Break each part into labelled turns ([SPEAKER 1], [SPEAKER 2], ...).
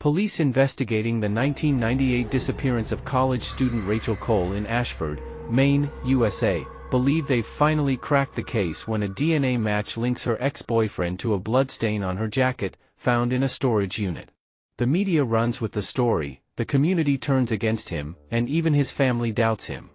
[SPEAKER 1] Police investigating the 1998 disappearance of college student Rachel Cole in Ashford, Maine, USA, believe they've finally cracked the case when a DNA match links her ex-boyfriend to a bloodstain on her jacket, found in a storage unit. The media runs with the story, the community turns against him, and even his family doubts him.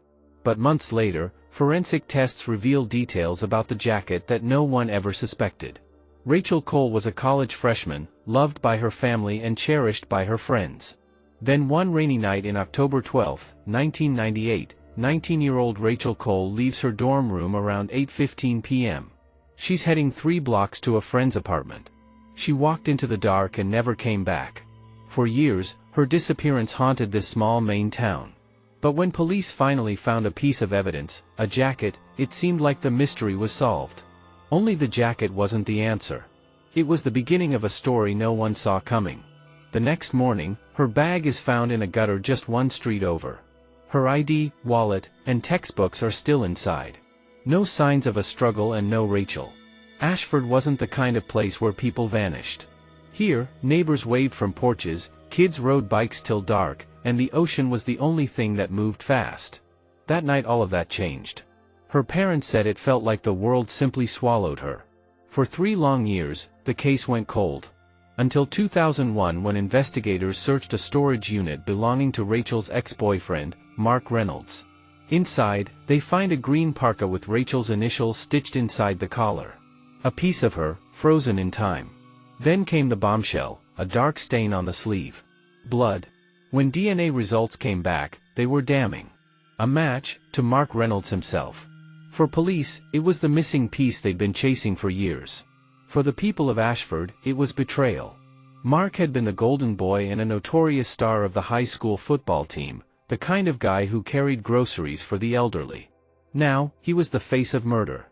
[SPEAKER 1] But months later, forensic tests reveal details about the jacket that no one ever suspected. Rachel Cole was a college freshman, loved by her family and cherished by her friends. Then one rainy night in October 12, 1998, 19-year-old Rachel Cole leaves her dorm room around 8:15 p.m. She's heading 3 blocks to a friend's apartment. She walked into the dark and never came back. For years, her disappearance haunted this small Maine town. But when police finally found a piece of evidence, a jacket, it seemed like the mystery was solved. Only the jacket wasn't the answer. It was the beginning of a story no one saw coming. The next morning, her bag is found in a gutter just one street over. Her ID, wallet, and textbooks are still inside. No signs of a struggle and no Rachel. Ashford wasn't the kind of place where people vanished. Here, neighbors waved from porches, kids rode bikes till dark, and the ocean was the only thing that moved fast. That night all of that changed. Her parents said it felt like the world simply swallowed her. For 3 long years, the case went cold. Until 2001, when investigators searched a storage unit belonging to Rachel's ex-boyfriend, Mark Reynolds. Inside, they find a green parka with Rachel's initials stitched inside the collar. A piece of her, frozen in time. Then came the bombshell, a dark stain on the sleeve. Blood. When DNA results came back, they were damning. A match to Mark Reynolds himself. For police, it was the missing piece they'd been chasing for years. For the people of Ashford, it was betrayal. Mark had been the golden boy and a notorious star of the high school football team, the kind of guy who carried groceries for the elderly. Now, he was the face of murder.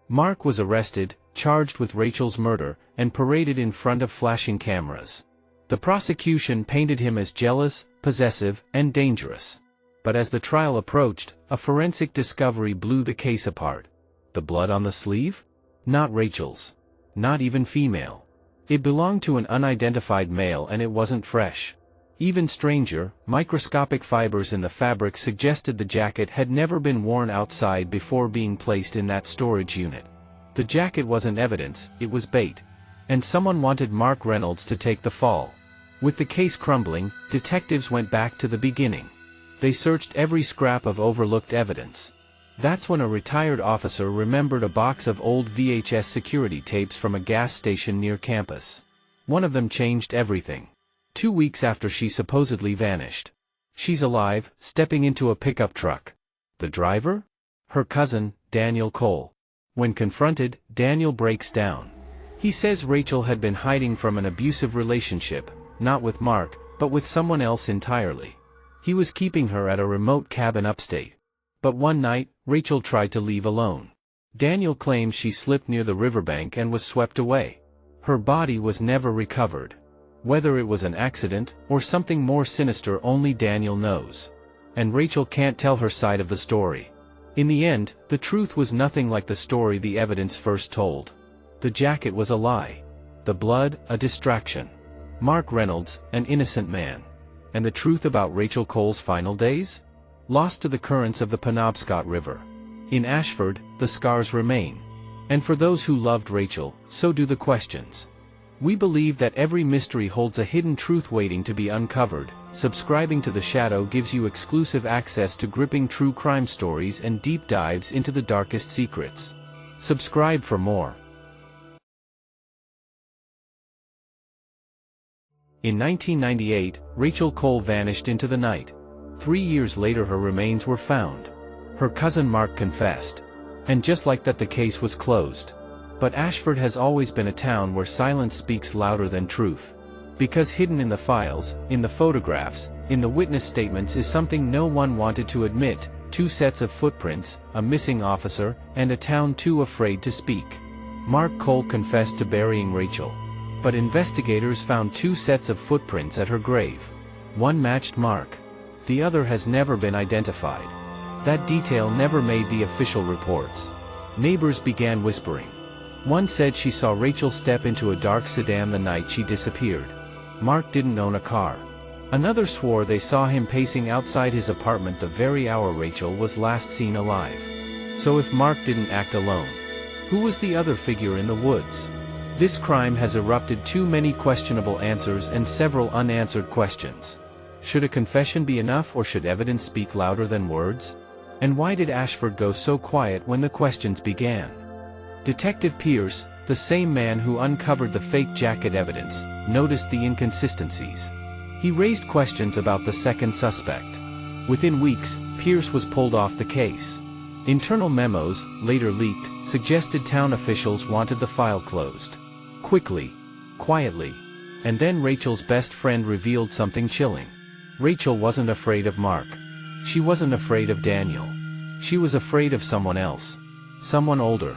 [SPEAKER 1] Mark was arrested, charged with Rachel's murder, and paraded in front of flashing cameras. The prosecution painted him as jealous, possessive, and dangerous. But as the trial approached, a forensic discovery blew the case apart. The blood on the sleeve? Not Rachel's. Not even female. It belonged to an unidentified male and it wasn't fresh. Even stranger, microscopic fibers in the fabric suggested the jacket had never been worn outside before being placed in that storage unit. The jacket wasn't evidence, it was bait. And someone wanted Mark Reynolds to take the fall. With the case crumbling, detectives went back to the beginning. They searched every scrap of overlooked evidence. That's when a retired officer remembered a box of old VHS security tapes from a gas station near campus. One of them changed everything. 2 weeks after she supposedly vanished. She's alive, stepping into a pickup truck. The driver? Her cousin, Daniel Cole. When confronted, Daniel breaks down. He says Rachel had been hiding from an abusive relationship, not with Mark, but with someone else entirely. He was keeping her at a remote cabin upstate. But one night, Rachel tried to leave alone. Daniel claims she slipped near the riverbank and was swept away. Her body was never recovered. Whether it was an accident, or something more sinister only Daniel knows. And Rachel can't tell her side of the story. In the end, the truth was nothing like the story the evidence first told. The jacket was a lie. The blood, a distraction. Mark Reynolds, an innocent man. And the truth about Rachel Cole's final days? Lost to the currents of the Penobscot River. In Ashford, the scars remain. And for those who loved Rachel, so do the questions. We believe that every mystery holds a hidden truth waiting to be uncovered. Subscribing to The Shadow gives you exclusive access to gripping true crime stories and deep dives into the darkest secrets. Subscribe for more. In 1998, Rachel Cole vanished into the night. 3 years later her remains were found. Her cousin Mark confessed. And just like that the case was closed. But Ashford has always been a town where silence speaks louder than truth. Because hidden in the files, in the photographs, in the witness statements is something no one wanted to admit: 2 sets of footprints, a missing officer, and a town too afraid to speak. Mark Cole confessed to burying Rachel. But investigators found 2 sets of footprints at her grave. One matched Mark. The other has never been identified. That detail never made the official reports. Neighbors began whispering. One said she saw Rachel step into a dark sedan the night she disappeared. Mark didn't own a car. Another swore they saw him pacing outside his apartment the very hour Rachel was last seen alive. So if Mark didn't act alone, who was the other figure in the woods? This crime has erupted too many questionable answers and several unanswered questions. Should a confession be enough, or should evidence speak louder than words? And why did Ashford go so quiet when the questions began? Detective Pierce, the same man who uncovered the fake jacket evidence, noticed the inconsistencies. He raised questions about the second suspect. Within weeks, Pierce was pulled off the case. Internal memos, later leaked, suggested town officials wanted the file closed. Quickly. Quietly. And then Rachel's best friend revealed something chilling. Rachel wasn't afraid of Mark. She wasn't afraid of Daniel. She was afraid of someone else. Someone older.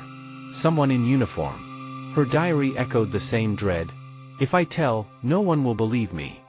[SPEAKER 1] Someone in uniform. Her diary echoed the same dread. If I tell, no one will believe me.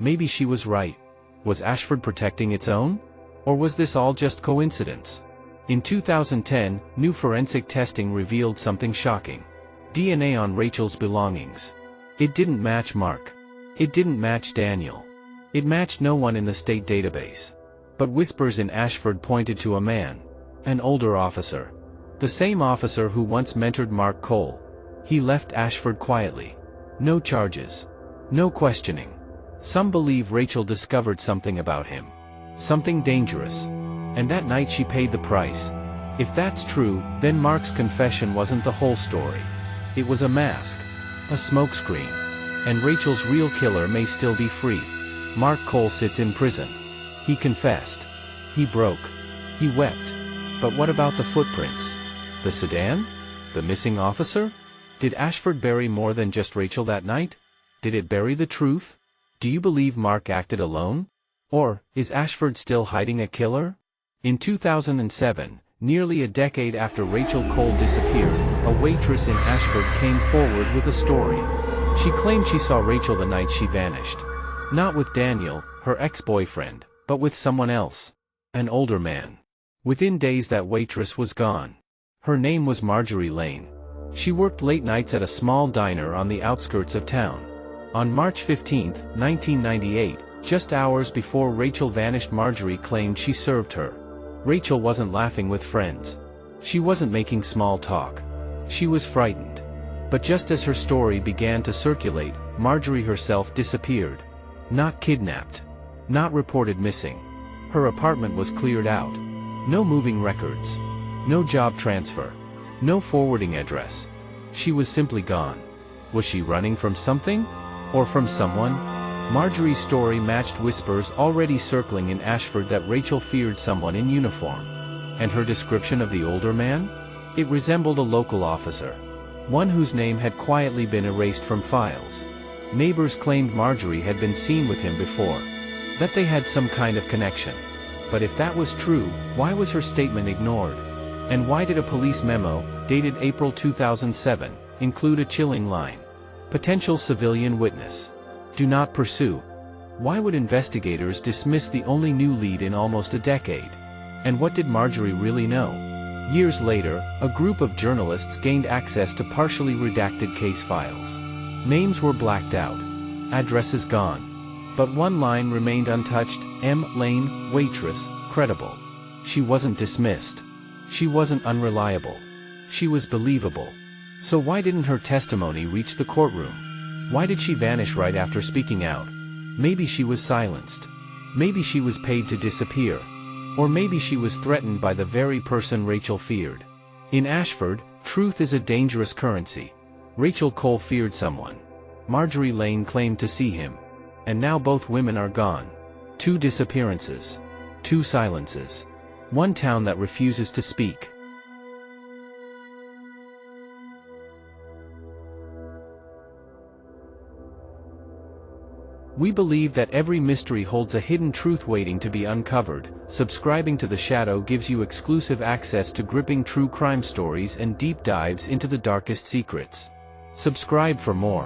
[SPEAKER 1] Maybe she was right. Was Ashford protecting its own? Or was this all just coincidence? In 2010, new forensic testing revealed something shocking. DNA on Rachel's belongings. It didn't match Mark. It didn't match Daniel. It matched no one in the state database. But whispers in Ashford pointed to a man. An older officer. The same officer who once mentored Mark Cole. He left Ashford quietly. No charges. No questioning. Some believe Rachel discovered something about him. Something dangerous. And that night she paid the price. If that's true, then Mark's confession wasn't the whole story. It was a mask. A smokescreen. And Rachel's real killer may still be free. Mark Cole sits in prison. He confessed. He broke. He wept. But what about the footprints? The sedan? The missing officer? Did Ashford bury more than just Rachel that night? Did it bury the truth? Do you believe Mark acted alone? Or, is Ashford still hiding a killer? In 2007, nearly a decade after Rachel Cole disappeared, a waitress in Ashford came forward with a story. She claimed she saw Rachel the night she vanished. Not with Daniel, her ex-boyfriend, but with someone else. An older man. Within days that waitress was gone. Her name was Marjorie Lane. She worked late nights at a small diner on the outskirts of town. On March 15, 1998, just hours before Rachel vanished, Marjorie claimed she served her. Rachel wasn't laughing with friends. She wasn't making small talk. She was frightened. But just as her story began to circulate, Marjorie herself disappeared. Not kidnapped. Not reported missing. Her apartment was cleared out. No moving records. No job transfer. No forwarding address. She was simply gone. Was she running from something? Or from someone? Marjorie's story matched whispers already circling in Ashford that Rachel feared someone in uniform. And her description of the older man? It resembled a local officer. One whose name had quietly been erased from files. Neighbors claimed Marjorie had been seen with him before. That they had some kind of connection. But if that was true, why was her statement ignored? And why did a police memo, dated April 2007, include a chilling line? Potential civilian witness. Do not pursue. Why would investigators dismiss the only new lead in almost a decade? And what did Marjorie really know? Years later, a group of journalists gained access to partially redacted case files. Names were blacked out. Addresses gone. But one line remained untouched: M. Lane, waitress, credible. She wasn't dismissed. She wasn't unreliable. She was believable. So why didn't her testimony reach the courtroom? Why did she vanish right after speaking out? Maybe she was silenced. Maybe she was paid to disappear. Or maybe she was threatened by the very person Rachel feared. In Ashford, truth is a dangerous currency. Rachel Cole feared someone. Marjorie Lane claimed to see him. And now both women are gone. 2 disappearances. 2 silences. One town that refuses to speak. We believe that every mystery holds a hidden truth waiting to be uncovered. Subscribing to The Shadow gives you exclusive access to gripping true crime stories and deep dives into the darkest secrets. Subscribe for more.